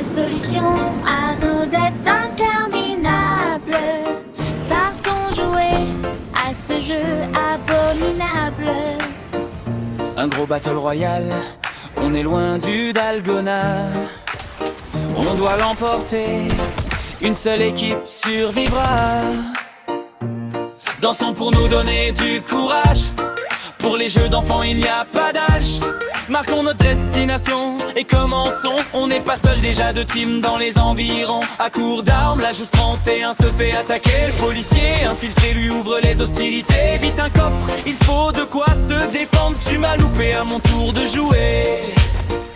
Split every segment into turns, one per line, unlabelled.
seule solution à nos dettes interminables. Partons jouer à ce jeu abominable.
Un gros battle royal, on est loin du Dalgona. On doit l'emporter, une seule équipe survivra. Dansons pour nous donner du courage. Pour les jeux d'enfants il n'y a pas d'âge. Marquons notre destination et commençons. On n'est pas seul, déjà deux teams dans les environs. À court d'armes, la juste 31 se fait attaquer. Le policier infiltré lui ouvre les hostilités. Vite un coffre, il faut de quoi se défendre. Tu m'as loupé, à mon tour de jouer.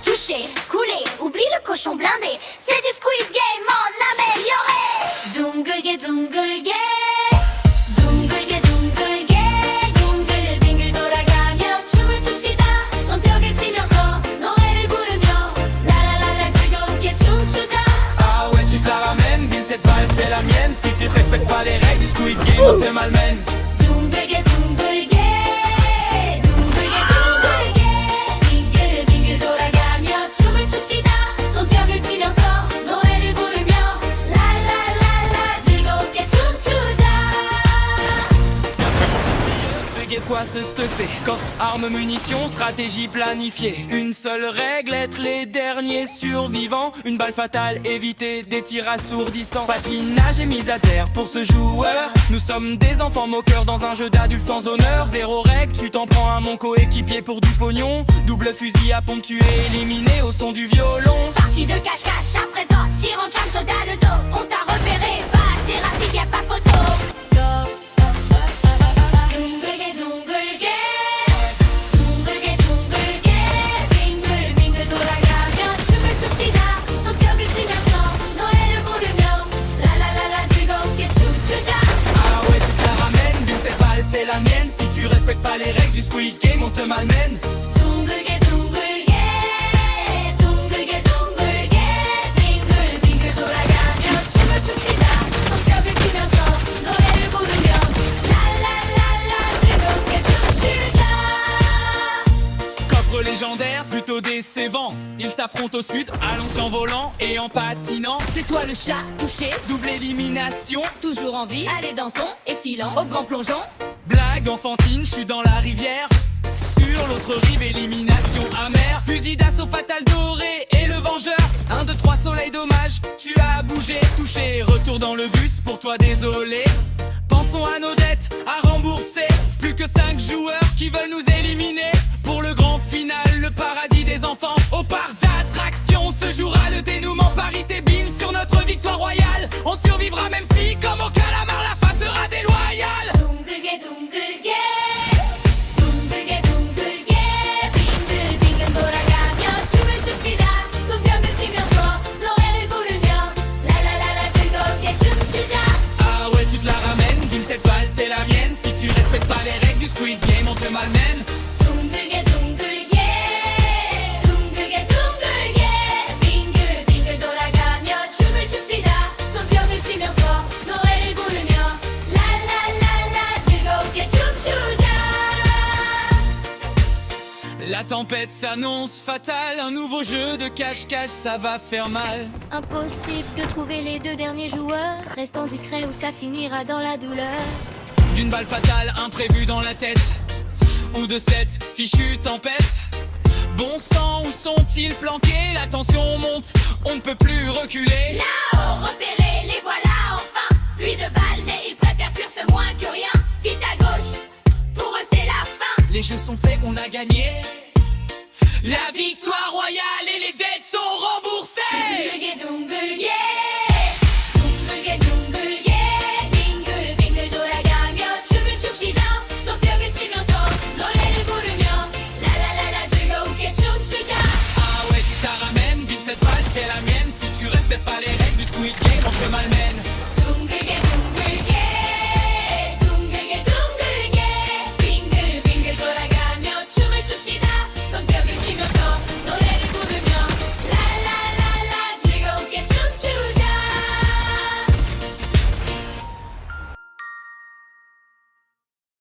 Touché, coulé, oublie le cochon blindé. C'est du Squid Game en amélioré. Dungulge, dungulge. 둥글게 둥글게 둥글 빙글 돌아가며 춤을 춥시다. 손뼉을 치면서 노래를 부르며 라라라라 즐겁게 춤추자.
Ah ouais, tu te la ramènes, Bill, cette balle c'est la mienne. Si tu respectes pas les règles du Squid Game, on te malmène.
둥글게 둥글게 둥글게 둥글게 빙글 빙글 돌아가며 춤을 춥시다. 손뼉을 치면서 노래를 부르며 라라라라 즐겁게 춤추자.
De quoi se stuffer, coffre, armes, munitions, stratégie planifiée. Une seule règle, être les derniers survivants. Une balle fatale, éviter des tirs assourdissants. Patinage et mise à terre pour ce joueur. Nous sommes des enfants moqueurs dans un jeu d'adultes sans honneur. Zéro règle, tu t'en prends à mon coéquipier pour du pognon. Double fusil à pompe, tu es éliminé au son du violon.
Partie de cache-cache à présent, tir en jam, soldat de dos. On t'a repéré, pas assez rapide, y'a pas photo. 둥글게 둥글게 둥글게 둥글게 빙글 빙글 돌아가며 춤을 춥시다. 손뼉을 치면서 노래를 부르며 라라라라 즐겁게 춤추자.
Ah ouais, tu te la ramènes, Bill, cette balle c'est la mienne. Si tu respectes pas les règles du Squid Game, on te malmène.
둥글게 둥글게 둥글게 둥글게 빙글 빙글 돌아가며 춤을 춥시다. 손뼉을 치면서 노래를 부르며 라라라라 즐겁게 춤추자.
Coffre légendaire, plutôt décevant. Ils s'affrontent au sud, à l'ancien volant et en patinant.
C'est toi le chat touché,
Double élimination,
toujours en vie. Allez dansons et filons au grand plongeon.
blague enfantine, je suis dans la rivière. Sur l'autre rive, élimination amère. Fusil d'assaut fatal doré et le vengeur. 1, 2, 3, soleil dommage, tu as bougé, touché. Retour dans le bus, pour toi désolé. Pensons à nos dettes, à rembourser. Plus que 5 joueurs qui veulent nous éliminer. Pour le grand final, le paradis des enfants. Au parc d'attractions se jouera le dénouement. Parité Bill sur notre victoire royale. On survivra même si, comme au calamar, la fin sera déloyale.
둥글게 둥글게 둥글게 둥글게 빙글 빙글 돌아가며 춤을 춥시다. 손뼉을 치면서 노래를 부르며 라라라라 즐겁게 춤추자.
Ah ouais, tu te la ramènes, Bill, cette balle c'est la mienne. Si tu respectes pas les règles du Squid Game, on te malmène.
둥글게 둥글게 둥글게 둥글게 빙글 빙글 돌아가며 춤을 춥시다. 손뼉을 치면서 노래를 부르며 라라라라 즐겁게 춤추자.
La tempête s'annonce fatale. Un nouveau jeu de cache-cache, ça va faire mal.
Impossible de trouver les deux derniers joueurs. Restons discrets ou ça finira dans la douleur.
D'une balle fatale imprévue dans la tête, ou de cette fichue tempête. Bon sang, où sont-ils planqués? La tension monte, on ne peut plus reculer.
Là-haut, repérés, les voilà enfin. Pluie de balles, mais ils préfèrent fuir ce moins que rien. Vite à gauche, pour eux c'est la fin.
Les jeux sont faits, on a gagné. La victoire royale et les dettes